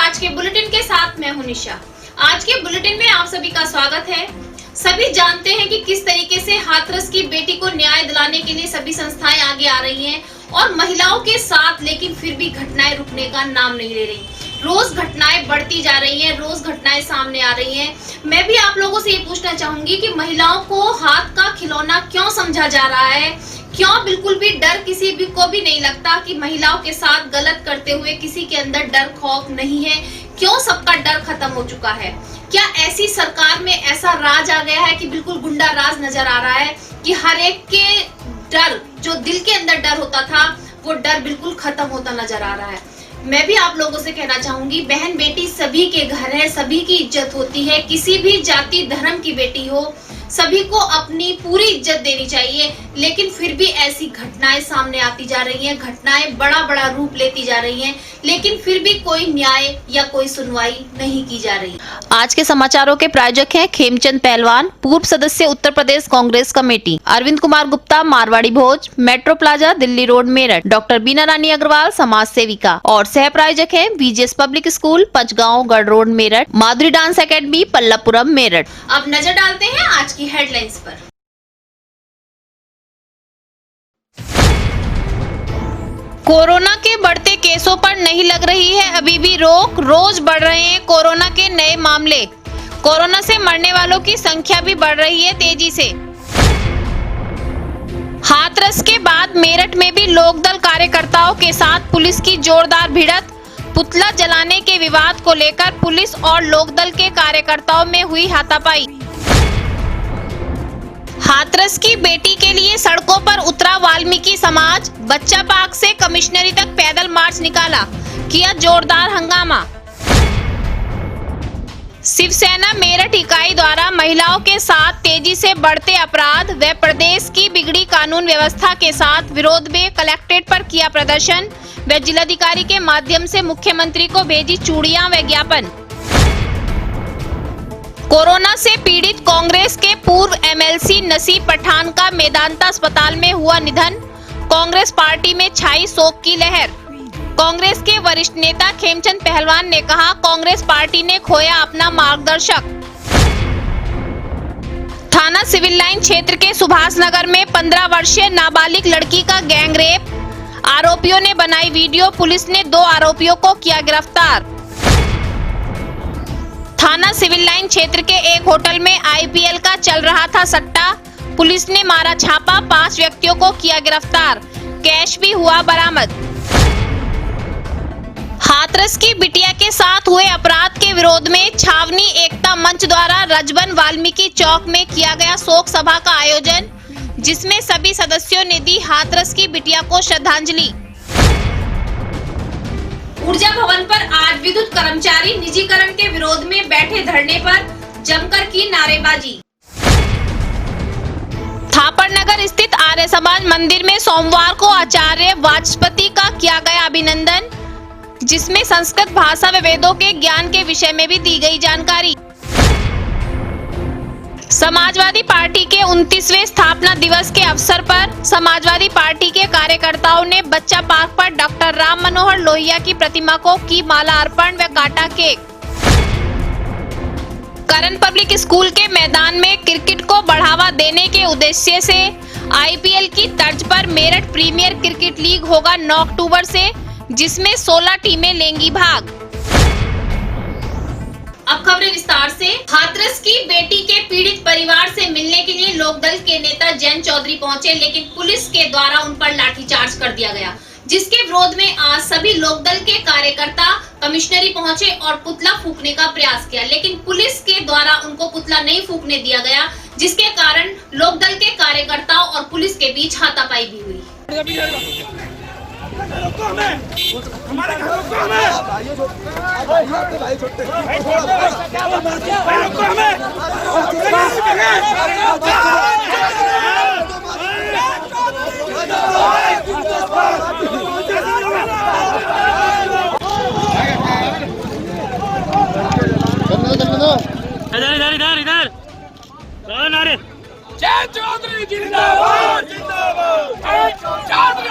आज के बुलेटिन के साथ मैं हूं निशा। आज के बुलेटिन में आप सभी का स्वागत है। सभी जानते हैं कि किस तरीके से हाथरस की बेटी को न्याय दिलाने के लिए सभी संस्थाएं आगे आ रही हैं और महिलाओं के साथ, लेकिन फिर भी घटनाएं रुकने का नाम नहीं ले रही। रोज घटनाएं बढ़ती जा रही हैं, रोज घटनाएं सामने आ रही हैं। मैं भी आप लोगों से ये पूछना चाहूंगी कि महिलाओं को हाथ का खिलौना क्यों समझा जा रहा है? क्यों बिल्कुल भी डर किसी भी को भी नहीं लगता कि महिलाओं के साथ गलत करते हुए किसी के अंदर डर खौफ नहीं है? क्यों सबका डर खत्म हो चुका है? क्या ऐसी सरकार में ऐसा राज आ गया है कि बिल्कुल गुंडा राज नजर आ रहा है कि हर एक के डर, जो दिल के अंदर डर होता था, वो डर बिल्कुल खत्म होता नजर आ रहा है। मैं भी आप लोगों से कहना चाहूंगी, बहन बेटी सभी के घर है, सभी की इज्जत होती है। किसी भी जाति धर्म की बेटी हो, सभी को अपनी पूरी इज्जत देनी चाहिए। लेकिन फिर भी ऐसी घटनाएं सामने आती जा रही हैं, घटनाएं बड़ा बड़ा रूप लेती जा रही हैं, लेकिन फिर भी कोई न्याय या कोई सुनवाई नहीं की जा रही। आज के समाचारों के प्रायोजक हैं खेमचंद पहलवान, पूर्व सदस्य Uttar Pradesh Congress committee, Arvind Kumar Gupta, Marwari Bhoj, metro plaza, Delhi road, Meerut, doctor Bina Rani Agarwal, समाज सेविका, और सह प्रायोजक हैं बीजेएस पब्लिक स्कूल, पंचगांव, गढ़ रोड, मेरठ, माधुरी डांस एकेडमी, पल्लवपुरम, मेरठ। अब नजर डालते हैं आज की हेडलाइंस पर। कोरोना के बढ़ते केसों पर नहीं लग रही है अभी भी रोक, रोज बढ़ रहे हैं कोरोना के नए मामले। कोरोना से मरने वालों की संख्या भी बढ़ रही है तेजी से। हाथरस के बाद मेरठ में भी लोकदल कार्यकर्ताओं के साथ पुलिस की जोरदार भिड़ंत। पुतला जलाने के विवाद को लेकर पुलिस और लोकदल के कार्यकर्ताओं में हुई हाथापाई। हाथरस की बेटी के लिए सड़कों पर उतरा वाल्मीकि समाज, बच्चा पार्क से कमिश्नरी तक पैदल मार्च निकाला, किया जोरदार हंगामा। शिवसेना मेरठ इकाई द्वारा महिलाओं के साथ तेजी से बढ़ते अपराध व प्रदेश की बिगड़ी कानून व्यवस्था के साथ विरोध में कलेक्ट्रेट पर किया प्रदर्शन व जिलाधिकारी के माध्यम से मुख्यमंत्री को भेजी चूड़ियां व ज्ञापन। कोरोना से पीड़ित कांग्रेस के पूर्व एमएलसी नसीब पठान का मेदांता अस्पताल में हुआ निधन। कांग्रेस पार्टी में छाई शोक की लहर। कांग्रेस के वरिष्ठ नेता खेमचंद पहलवान ने कहा, कांग्रेस पार्टी ने खोया अपना मार्गदर्शक। थाना सिविल लाइन क्षेत्र के सुभाष नगर में 15 वर्षीय नाबालिग लड़की का गैंगरेप। आरोपियों ने बनाई वीडियो, पुलिस ने 2 आरोपियों को किया गिरफ्तार। थाना सिविल लाइन क्षेत्र के एक होटल में आईपीएल का चल रहा था सट्टा, पुलिस ने मारा छापा, 5 व्यक्तियों को किया गिरफ्तार, कैश भी हुआ बरामद। हाथरस की बिटिया के साथ हुए अपराध के विरोध में छावनी एकता मंच द्वारा रजबन वाल्मीकि चौक में किया गया शोक सभा का आयोजन, जिसमें सभी सदस्यों ने दी हाथरस की बिटिया को श्रद्धांजलि। ऊर्जा भवन पर आज विद्युत कर्मचारी निजीकरण के विरोध में बैठे धरने पर जमकर की नारेबाजी। थापर नगर स्थित आर्य समाज मंदिर में सोमवार को आचार्य वाचस्पति का किया गया अभिनंदन, जिसमें संस्कृत भाषा व वेदों के ज्ञान के विषय में भी दी गई जानकारी। समाजवादी पार्टी के 29वें स्थापना दिवस के अवसर पर समाजवादी पार्टी के कार्यकर्ताओं ने बच्चा पार्क पर डॉक्टर राम मनोहर लोहिया की प्रतिमा को की माला अर्पण व काटा केक। करण पब्लिक स्कूल के मैदान में क्रिकेट को बढ़ावा देने के उद्देश्य से आईपीएल की तर्ज पर मेरठ प्रीमियर क्रिकेट लीग होगा 9 अक्टूबर से, जिसमें 16 टीमें लेंगी भाग। अब खबरें विस्तार से। हाथरस की बेटी के पीड़ित परिवार से मिलने के लिए लोकदल के नेता जैन चौधरी पहुंचे, लेकिन पुलिस के द्वारा उन पर लाठीचार्ज कर दिया गया, जिसके विरोध में आज सभी लोकदल के कार्यकर्ता कमिश्नरी पहुंचे और पुतला फूंकने का प्रयास किया, लेकिन पुलिस के द्वारा उनको पुतला नहीं फूंकने दिया गया, जिसके कारण लोकदल के कार्यकर्ताओं और पुलिस के बीच हाथापाई भी हुई। हमारे घरों को हमें इधर नारे जय चौधरी जिंदाबाद जिंदाबाद चौधरी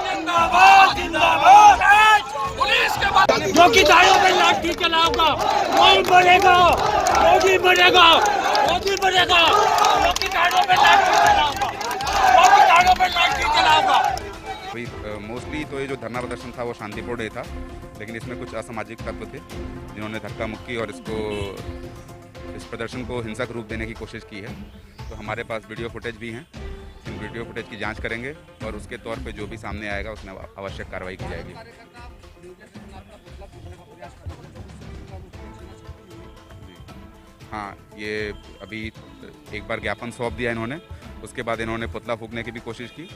जिंदाबाद जिंदाबाद पुलिस के बाद जो की दाढ़ों पे लाठी चलाऊंगा, कौन बढ़ेगा, मोदी बढ़ेगा, मोदी बढ़ेगा, मोदी गाड़ों में लाठी चलाऊंगा, मोदी गाड़ों में लाठी चलाऊंगा। मोस्टली तो ये जो धरना प्रदर्शन था वो शांतिपूर्ण ही था, लेकिन इसमें कुछ असामाजिक तत्व थे जिन्होंने धक्का मुक्की और इस प्रदर्शन को हिंसक रूप देने की कोशिश की है। तो हमारे पास वीडियो फुटेज भी हैं, इन वीडियो फुटेज की जांच करेंगे और उसके तौर पे जो भी सामने आएगा उसमें आवश्यक कार्रवाई की जाएगी। हाँ, ये अभी एक बार ज्ञापन सौंप दिया इन्होंने, उसके बाद इन्होंने पुतला फूंकने की भी कोशिश की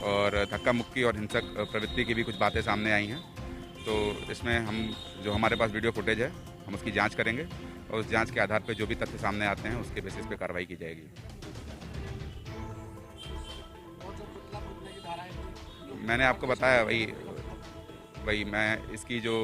और धक्का मुक्की और हिंसक प्रवृत्ति की भी कुछ बातें सामने आई हैं। तो इसमें हम जो हमारे पास वीडियो फुटेज है हम उसकी जांच करेंगे और उस जांच के आधार पर जो भी तथ्य सामने आते हैं उसके बेसिस पे कार्रवाई की जाएगी। मैंने आपको बताया वही मैं इसकी जो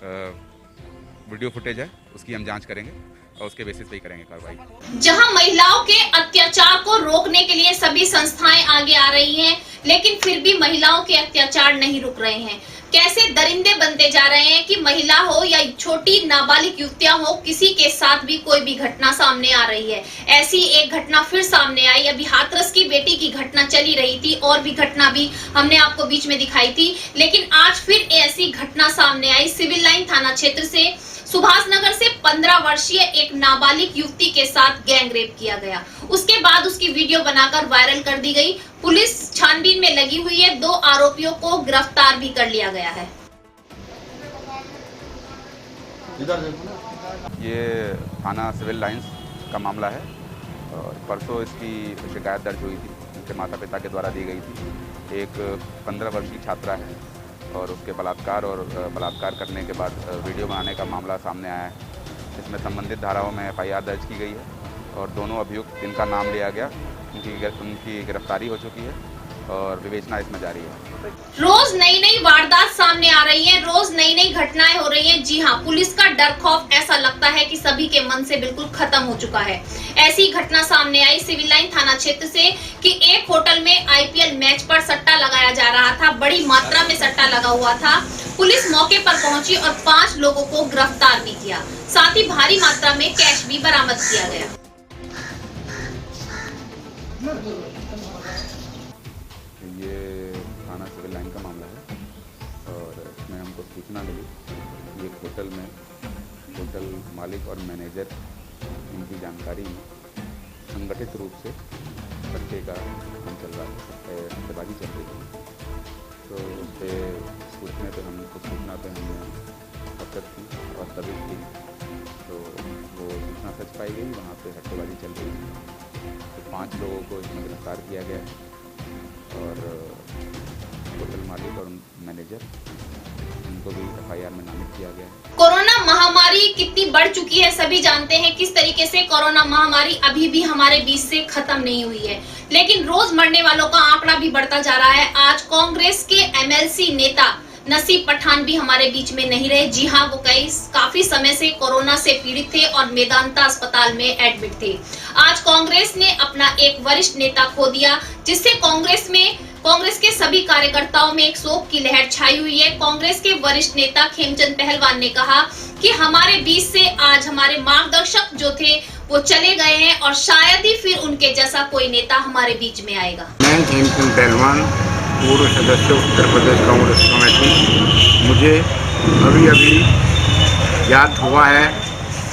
वीडियो फुटेज है उसकी हम जांच करेंगे और उसके बेसिस पे ही करेंगे कार्रवाई। जहां महिलाओं के अत्याचार को रोकने के लिए सभी संस्थाएं आगे आ रही हैं, लेकिन फिर भी महिलाओं के अत्याचार नहीं रुक रहे हैं। कैसे दरिंदे बनते जा रहे हैं कि महिला हो या छोटी नाबालिग युवतियां हो, किसी के साथ भी कोई भी घटना सामने आ रही है। ऐसी एक घटना फिर सामने आई। अभी हाथरस की बेटी की घटना चली रही थी और भी घटना भी हमने आपको बीच में दिखाई थी, लेकिन आज फिर ऐसी घटना सामने आई। सिविल लाइन थाना क्षेत्र से सुभाष नगर से 15 वर्षीय एक नाबालिग युवती के साथ गैंग रेप किया गया। उसके बाद उसकी वीडियो बनाकर वायरल कर दी गई। पुलिस छानबीन में लगी हुई है। 2 आरोपियों को गिरफ्तार भी कर लिया गया है। ये थाना सिविल लाइंस का मामला है और परसों इसकी शिकायत दर्ज हुई थी, उनके माता पिता के द्वारा दी गई थी। एक 15 वर्षीय छात्रा है और उसके बलात्कार करने के बाद वीडियो बनाने का मामला सामने आया है। इसमें संबंधित धाराओं में FIR दर्ज की गई है और दोनों अभियुक्त जिनका नाम लिया गया उनकी गिरफ्तारी हो चुकी है और विवेचना इसमें जारी है। रोज नई नई वारदात सामने आ रही हैं, रोज नई नई घटनाएं हो रही हैं। जी हाँ, पुलिस का डर खौफ ऐसा लगता है कि सभी के मन से बिल्कुल खत्म हो चुका है। ऐसी घटना सामने आई सिविल लाइन थाना क्षेत्र से कि एक होटल में IPL मैच पर सट्टा लगाया जा रहा था। बड़ी मात्रा में सट्टा लगा हुआ था। पुलिस मौके पर पहुंची और 5 लोगों को गिरफ्तार भी किया। साथ ही भारी मात्रा में कैश भी बरामद किया गया। ये थाना सिविल लाइन का मामला है और इसमें हमको सूचना मिली कि एक होटल मालिक और मैनेजर इनकी जानकारी में संगठित रूप से सट्टे का काम चल रहा है, सट्टेबाजी चल रही है। तो उस पर सूचना पे हमने हरकत की और तभी की तो वो सूचना सच पाई गई, वहाँ पे सट्टेबाजी चल रही है। तो 5 लोगों को इसमें गिरफ्तार किया गया और होटल मालिक और मैनेजर इनको भी FIR में नामित किया गया है। कोरोना महामारी कितनी बढ़ चुकी है सभी जानते हैं। किस तरीके से कोरोना महामारी अभी भी हमारे बीच से खत्म नहीं हुई है, लेकिन रोज मरने वालों का आंकड़ा भी बढ़ता जा रहा है। आज कांग्रेस के MLC नेता नसीब पठान भी हमारे बीच में नहीं रहे। जी हाँ, वो काफी समय से कोरोना से पीड़ित थे और मेदांता अस्पताल में एडमिट थे। आज कांग्रेस ने अपना एक वरिष्ठ नेता खो दिया, जिससे कांग्रेस के सभी कार्यकर्ताओं में एक शोक की लहर छाई हुई है। कांग्रेस के वरिष्ठ नेता खेमचंद पहलवान ने कहा कि हमारे बीच से आज हमारे मार्गदर्शक जो थे वो चले गए हैं और शायद ही फिर उनके जैसा कोई नेता हमारे बीच में आएगा। मैं खेमचंद पहलवान, पूर्व सदस्य उत्तर प्रदेश कांग्रेस कमेटी। मुझे अभी याद हुआ है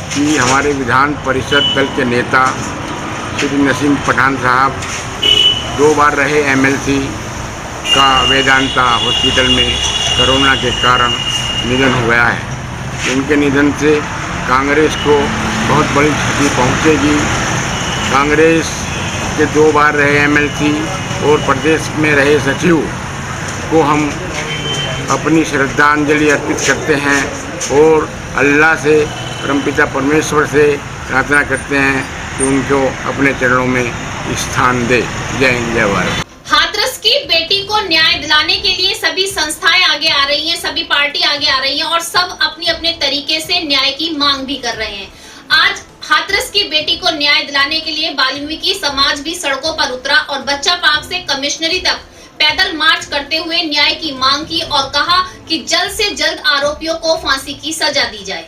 कि हमारे विधान परिषद दल के नेता श्री नसीम पठान साहब 2 बार रहे MLC का वेदांता हॉस्पिटल में कोरोना के कारण निधन हो गया है। उनके निधन से कांग्रेस को बहुत बड़ी क्षति पहुंचेगी। कांग्रेस के 2 बार रहे MLC और प्रदेश में रहे सचिव को हम अपनी श्रद्धांजलि अर्पित करते हैं और अल्लाह से, परमपिता परमेश्वर से प्रार्थना करते हैं कि उनको अपने चरणों में स्थान दे। जय हिंद, जय भारत। हाथरस की बेटी को न्याय दिलाने के लिए सभी संस्थाएं आगे आ रही हैं, सभी पार्टी आगे आ रही हैं और सब अपने अपने तरीके से न्याय की मांग भी कर रहे हैं। आज हाथरस की बेटी को न्याय दिलाने के लिए वाल्मीकि समाज भी सड़कों पर उतरा और बच्चा पार्क से कमिश्नरी तक पैदल मार्च करते हुए न्याय की मांग की और कहा कि जल्द से जल्द आरोपियों को फांसी की सजा दी जाए।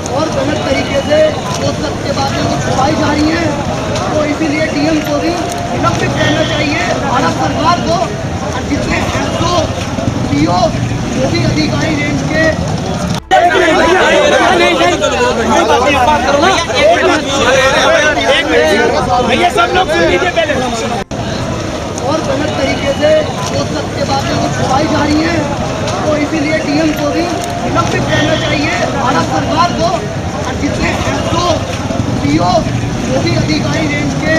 और गलत तरीके से वो सबके बातें वो छुपाई जा रही हैं, तो इसीलिए डीएम को भी निलंबित रहना चाहिए, भारत सरकार को, और जितने एसओ पीओ जो भी अधिकारी रेंज के भैया सब लोग सुन लीजिए पहले। और गलत तरीके से वो सबके बातें वो छुपाई जा रही हैं, तो इसीलिए डीएम को भी निलंबित रहना चाहिए, भारत सरकार को, और जितने एसओ पीओ जो भी अधिकारी रेंज के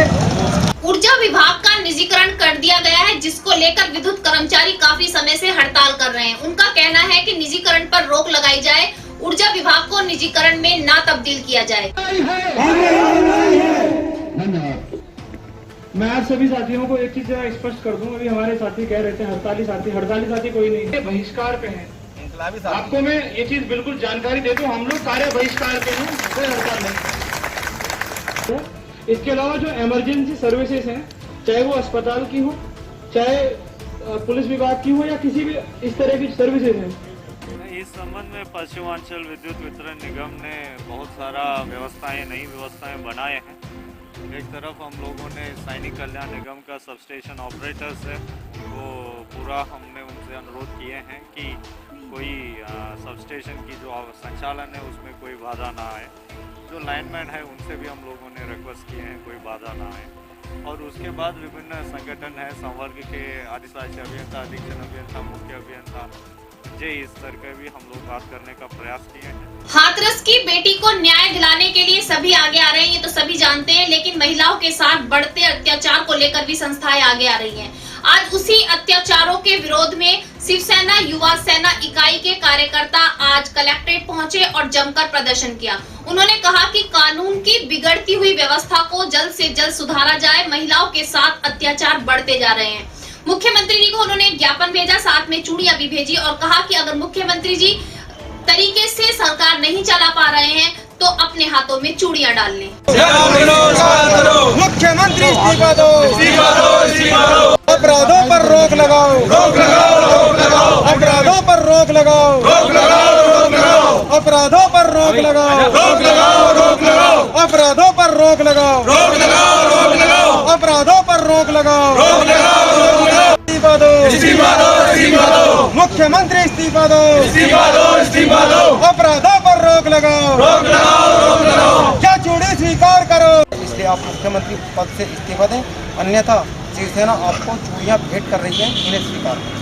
ऊर्जा विभाग का निजीकरण कर दिया गया है, जिसको लेकर विद्युत कर्मचारी काफी समय से हड़ताल कर रहे हैं। उनका कहना है कि निजीकरण पर रोक लगाई जाए, ऊर्जा विभाग को निजीकरण में ना तब्दील किया जाए। मैं आप सभी साथियों को एक चीज स्पष्ट कर दूं, अभी हमारे साथी कह रहे थे हड़ताली साथी कोई नहीं है, बहिष्कार पे हैं। आपको मैं ये चीज बिल्कुल जानकारी दे दूं, हम लोग कार्य बहिष्कार पे हैं, कोई हड़ताल नहीं। तो इसके अलावा जो इमरजेंसी सर्विसेज हैं, चाहे वो अस्पताल की हो, चाहे पुलिस विभाग की हो, या किसी भी इस तरह की सर्विसेज हैं, इस संबंध में पश्चिमांचल विद्युत वितरण निगम ने बहुत सारा नई व्यवस्थाएं बनाए हैं। एक तरफ हम लोगों ने सैनिक कल्याण निगम का सबस्टेशन ऑपरेटर्स है, वो पूरा हमने उनसे अनुरोध किए हैं कि कोई सबस्टेशन की जो संचालन है उसमें कोई बाधा ना आए। जो लाइनमैन है उनसे भी हम लोगों ने रिक्वेस्ट किए हैं कोई बाधा ना आए। और उसके बाद विभिन्न संगठन है, संवर्ग के आदिशासी अभियंता, अधीक्षण अभियंता, मुख्य अभियंता, इस स्तर का भी हम लोग बात करने का प्रयास किए हैं। हाथरस की बेटी को न्याय दिलाने के लिए सभी आगे आ रहे हैं, ये तो सभी जानते हैं, लेकिन महिलाओं के साथ बढ़ते अत्याचार को लेकर भी संस्थाएं आगे आ रही हैं। आज उसी अत्याचारों के विरोध में शिवसेना युवा सेना इकाई के कार्यकर्ता आज कलेक्ट्रेट पहुंचे और जमकर प्रदर्शन किया। उन्होंने कहा कि कानून की बिगड़ती हुई व्यवस्था को जल्द से जल्द सुधारा जाए, महिलाओं के साथ अत्याचार बढ़ते जा रहे हैं। मुख्यमंत्री जी को उन्होंने ज्ञापन भेजा, साथ में चूड़ियां भी भेजी और कहा कि अगर मुख्यमंत्री जी तरीके से सरकार नहीं चला पा रहे हैं तो अपने हाथों में चूड़ियां डाल लें। मुख्यमंत्री इस्तीफा दो, अपराधों पर रोक लगाओ, अपराधों पर रोक लगाओ, अपराधों पर रोक लगाओ, अपराधों पर रोक लगाओ, अपराधों पर रोक लगाओ, इस्तीफा दो, मुख्यमंत्री इस्तीफा दो, अपराधों पर रोक लगाओ, क्या चूड़ी स्वीकार करो। इसलिए आप मुख्यमंत्री पद से इस्तीफा दें, अन्यथा शिवसेना आपको चूड़ियां भेंट कर रही है, इन्हें स्वीकार करें।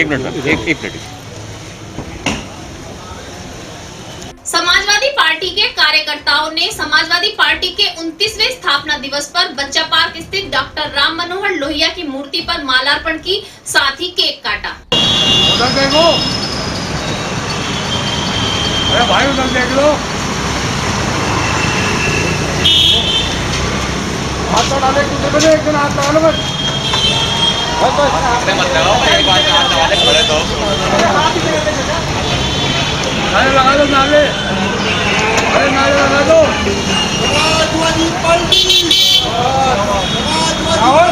एक मिनट। समाजवादी पार्टी के कार्यकर्ताओं ने समाजवादी पार्टी के 29वें स्थापना दिवस पर बच्चा पार्क स्थित डॉक्टर राम मनोहर लोहिया की मूर्ति पर मालार्पण की, साथ ही केक काटा। उधर देखो, अरे भाई उधर देख लो, हाथ तो डाले कुछ एक दिन हाथ लगा लो बस, मत लगाओ, एक बार हाथ लगा ले खड़े तो नाले लगा दो, नाले, अरे नाले लगा दो। राहुल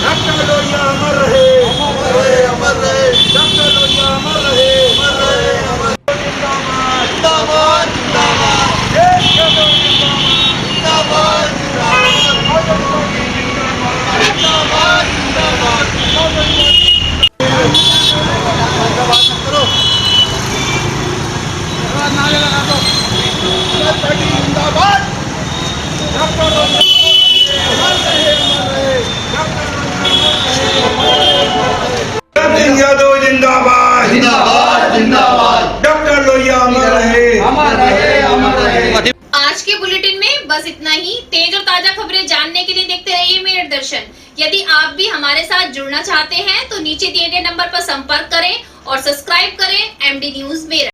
डॉक्टर लोहिया अमर रहे, अमर रहे, डॉक्टर लोहिया अमर रहे, जिंदाबाद, जिंदाबाद, जिंदाबाद, देश का जिंदाबाद, जिंदाबाद, जिंदाबाद, करो, नारे लगा दो, जिंदाबाद, डॉक्टर लोहिया अमर रहे, जिंदाबाद, जिंदाबाद, जिंदाबाद, डॉक्टर लोहिया अमर रहे, अमर रहे, अमर रहे। आज के बुलेटिन में बस इतना ही। तेज और ताजा खबरें जानने के लिए देखते रहिए मेरठ दर्शन। यदि आप भी हमारे साथ जुड़ना चाहते हैं तो नीचे दिए गए नंबर पर संपर्क करें और सब्सक्राइब करें MD न्यूज मेरठ।